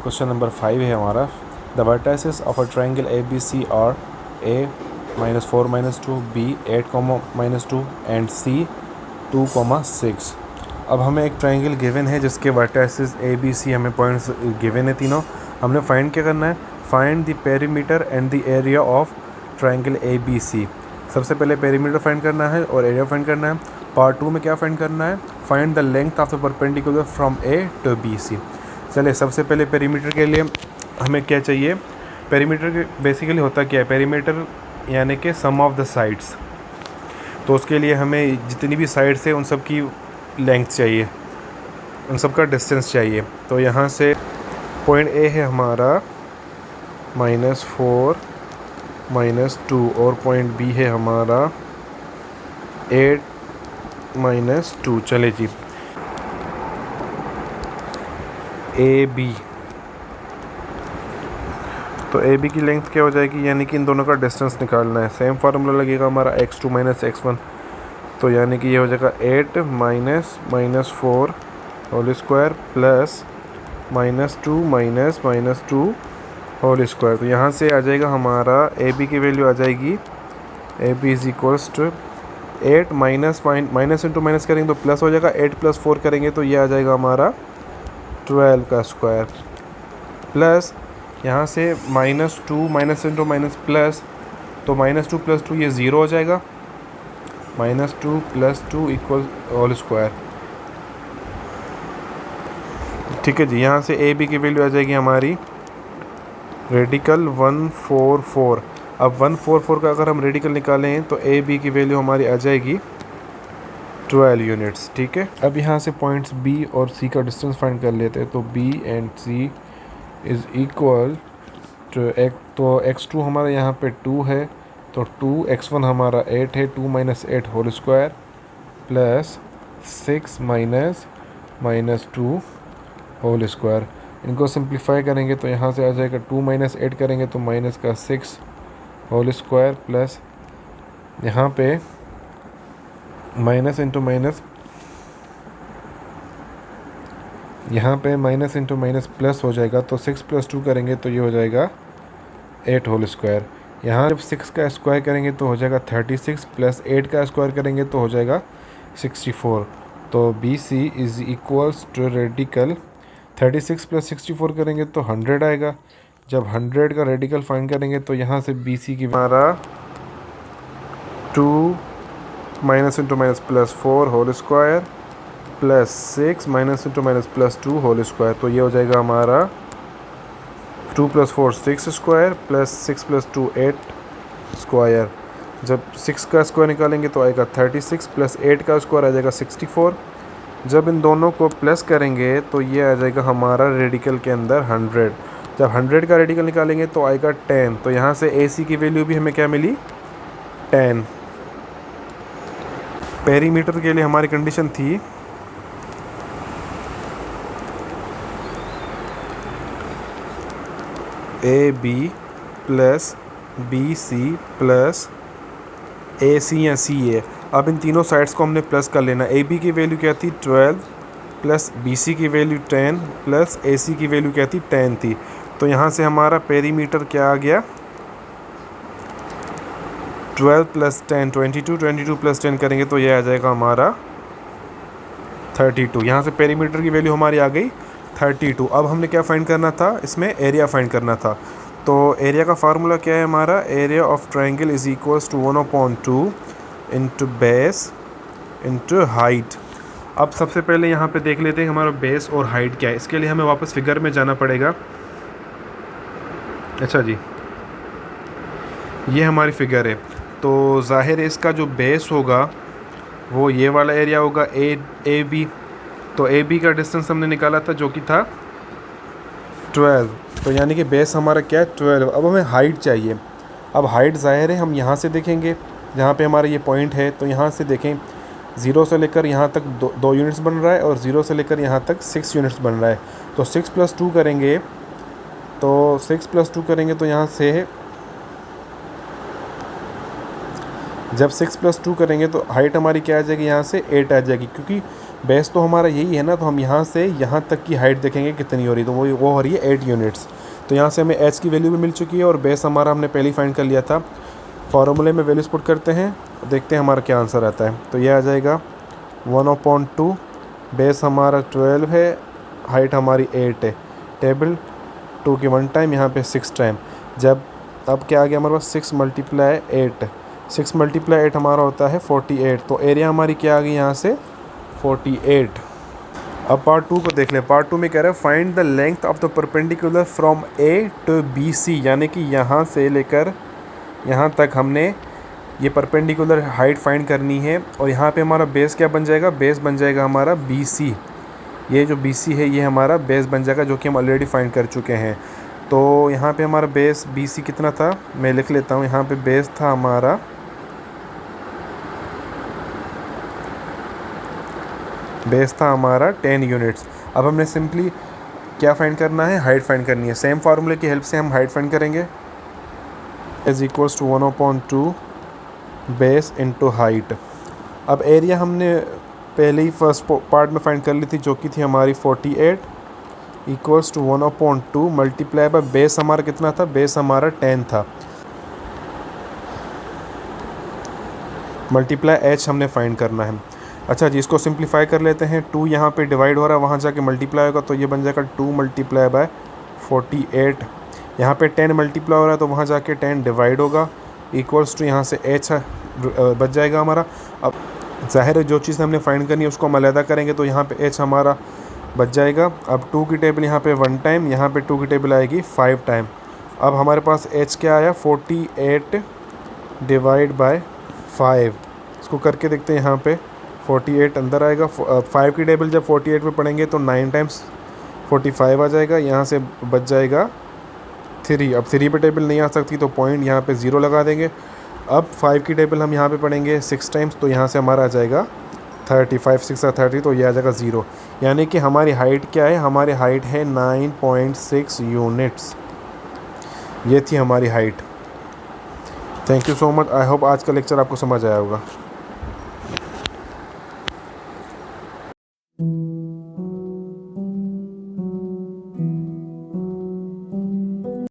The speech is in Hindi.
क्वेश्चन नंबर 5 है हमारा। The vertices of a triangle A B C are A -4 -2, B 8 -2 and C 2 6। अब हमें एक ट्रायंगल गिवन है जिसके वर्टाइसेस ए बी सी हमें पॉइंट्स गिवन है तीनों। हमने फाइंड क्या करना है? Find the perimeter and the area of triangle A B C. सबसे पहले पेरीमीटर फाइंड करना है और एरिया फाइंड करना है। पार्ट 2 में क्या फाइंड करना है? Find the length of the perpendicular from A to B C. चलिए, सबसे पहले पेरीमीटर के लिए हमें क्या चाहिए? पेरीमीटर बेसिकली होता क्या है? पेरीमीटर यानी कि सम ऑफ द साइड्स। तो उसके लिए हमें जितनी भी साइड्स है उन सब की लेंथ चाहिए, उन सब का डिस्टेंस चाहिए। तो यहाँ से पॉइंट ए है हमारा -4 -2 और पॉइंट बी है हमारा 8 -2। चले जी, ए बी, तो ए बी की लेंथ क्या हो जाएगी? यानी कि इन दोनों का डिस्टेंस निकालना है। सेम फार्मूला लगेगा हमारा x2 - x1। तो यानी कि ये हो जाएगा 8 -4 whole square plus -2 -2 whole square. तो यहाँ से आ जाएगा हमारा ए बी की वैल्यू आ जाएगी, A B is equals to 8 minus into minus करेंगे तो प्लस हो जाएगा, 8 + 4 करेंगे तो ये आ जाएगा हमारा 12 का स्क्वायर, प्लस यहाँ से -2 माइनस इंटू माइनस प्लस, तो -2 + 2 ये 0 हो जाएगा, -2 + 2 इक्वल होल स्क्वायर। ठीक है जी। यहाँ से ए बी की वैल्यू आ जाएगी हमारी रेडिकल 144। अब 144 का अगर हम रेडिकल निकालें तो ए बी की वैल्यू हमारी आ जाएगी 12 यूनिट्स। ठीक है। अब यहाँ से पॉइंट्स बी और सी का डिस्टेंस फाइंड कर लेते हैं। तो B and C is equal to तो x2 हमारा यहाँ पे 2 है, तो 2 x1 हमारा 8 है, 2 - 8 whole square plus 6 -2 whole square. इनको सिंप्लीफाई करेंगे तो यहाँ से आ जाएगा 2 - 8 करेंगे तो माइनस का 6 होल स्क्वायर प्लस यहाँ पे माइनस इंटू माइनस, यहाँ पे माइनस इंटू माइनस प्लस हो जाएगा। तो 6 + 2 करेंगे तो ये हो जाएगा 8 होल स्क्वायर। यहाँ जब 6 का स्क्वायर करेंगे तो हो जाएगा 36 प्लस 8 का स्क्वायर करेंगे तो हो जाएगा 64। तो B C is equals to radical 36 + 64 करेंगे तो 100 आएगा। जब 100 का रेडिकल फाइंड करेंगे तो यहाँ से बी सी की हमारा 2 minus into minus plus 4 whole square plus 6 minus into minus plus 2 whole square. तो ये हो जाएगा हमारा 2 + 4 6 स्क्वायर प्लस 6 + 2 8 स्क्वायर। जब 6 का स्क्वायर निकालेंगे तो आएगा 36 प्लस 8 का स्क्वायर आ जाएगा 64। जब इन दोनों को प्लस करेंगे तो ये आ जाएगा हमारा रेडिकल के अंदर 100। जब 100 का रेडिकल निकालेंगे तो आएगा 10। तो यहाँ से ए सी की वैल्यू भी हमें क्या मिली? 10। पेरीमीटर के लिए हमारी कंडीशन थी A B plus B C plus A C या सी ए। अब इन तीनों साइड्स को हमने प्लस कर लेना। ए बी की वैल्यू क्या थी? 12 प्लस बी सी की वैल्यू 10 प्लस ए सी की वैल्यू क्या थी? 10 थी। तो यहाँ से हमारा पेरीमीटर क्या आ गया? 12 + 10 22, 22 + 10 करेंगे तो ये आ जाएगा हमारा 32। यहाँ से पेरीमीटर की वैल्यू हमारी आ गई 32। अब हमने क्या फाइंड करना था? इसमें एरिया फाइंड करना था। तो एरिया का फार्मूला क्या है हमारा? Area of triangle is equals to 1/2 into base into height. अब सबसे पहले यहाँ पे देख लेते हैं हमारा बेस और हाइट क्या है। इसके लिए हमें वापस फिगर में जाना पड़ेगा। अच्छा जी, ये हमारी फिगर है। तो ज़ाहिर है इसका जो बेस होगा वो ये वाला एरिया होगा ए बी। तो ए बी का डिस्टेंस हमने निकाला था जो कि था 12। तो यानी कि बेस हमारा क्या है? 12। अब हमें हाइट चाहिए। अब हाइट ज़ाहिर है हम यहाँ से देखेंगे, जहाँ पे हमारा ये पॉइंट है। तो यहाँ से देखें 0 से लेकर यहाँ तक 2 यूनिट्स बन रहा है और 0 से लेकर यहाँ तक 6 यूनिट्स बन रहा है। तो 6 + 2 करेंगे तो 6 + 2 करेंगे तो यहाँ से जब 6 + 2 करेंगे तो हाइट हमारी क्या आ जाएगी, यहाँ से 8 आ जाएगी, क्योंकि बेस तो हमारा यही है ना, तो हम यहाँ से यहाँ तक की हाइट देखेंगे कितनी हो रही है, तो वो हो रही है 8 यूनिट्स। तो यहाँ से हमें एच की वैल्यू भी मिल चुकी है और बेस हमारा हमने पहले ही फाइंड कर लिया था। फार्मूले में वैल्यूज पुट करते हैं, देखते हैं हमारा क्या आंसर आता है। तो ये आ जाएगा 1/2, बेस हमारा 12 है, हाइट हमारी 8 है, टेबल 2 की 1 टाइम, यहाँ पे 6 टाइम। जब अब क्या आ गया हमारे पास 6 × 8, 6 × 8 हमारा होता है 48। तो एरिया हमारी क्या आ गई यहाँ से 48। अब पार्ट 2 को देख लें। पार्ट 2 में कह रहा है find the length of the perpendicular from A to B C, यानी कि यहाँ से लेकर यहाँ तक हमने ये परपेंडिकुलर हाइट फाइंड करनी है। और यहाँ पे हमारा बेस क्या बन जाएगा, बेस बन जाएगा हमारा बी सी। ये जो बी सी है ये हमारा बेस बन जाएगा, जो कि हम ऑलरेडी फाइंड कर चुके हैं। तो यहाँ पे हमारा बेस बी सी कितना था, मैं लिख लेता हूँ। यहाँ पे बेस था हमारा 10 यूनिट्स। अब हमने सिंपली क्या फाइंड करना है, हाइट फाइंड करनी है। सेम फार्मूले की हेल्प से हम हाइट फाइंड करेंगे, is equals to 1/2 base into height. अब एरिया हमने पहले ही फर्स्ट पार्ट में फाइंड कर ली थी, जो कि थी हमारी 48 equals to 1/2 multiply by base हमारा कितना था, बेस हमारा 10 था, मल्टीप्लाई एच हमने फाइंड करना है। अच्छा जी, इसको सिंप्लीफाई कर लेते हैं। 2 यहाँ पे डिवाइड हो रहा है, वहाँ जाके मल्टीप्लाई होगा, तो ये बन जाएगा 2 × 48। यहाँ पे 10 मल्टीप्लाई हो रहा है, तो वहाँ जाके 10 डिवाइड होगा, इक्वल्स टू यहाँ से एच बच जाएगा हमारा। अब ज़ाहिर है जो चीज़ हमने फाइंड करनी है उसको हम अलहदा करेंगे, तो यहाँ पे एच हमारा बच जाएगा। अब 2 की टेबल यहाँ पे 1 टाइम, यहाँ पे 2 की टेबल आएगी 5 टाइम। अब हमारे पास एच क्या आया, 48 डिवाइड बाय 5। इसको करके देखते हैं। यहाँ पे 48 अंदर आएगा, 5 की टेबल जब 48 पे पढ़ेंगे तो 9 टाइम्स 45 आ जाएगा, यहाँ से बच जाएगा 3। अब 3 पे टेबल नहीं आ सकती, तो पॉइंट यहाँ पे 0 लगा देंगे। अब 5 की टेबल हम यहाँ पे पढ़ेंगे 6 टाइम्स, तो यहाँ से हमारा आ जाएगा 30, 5 6 30, तो ये आ जाएगा 0। यानी कि हमारी हाइट क्या है, हमारी हाइट है 9.6 यूनिट्स। ये थी हमारी height. Thank you so much. I hope आज का लेक्चर आपको समझ आया होगा।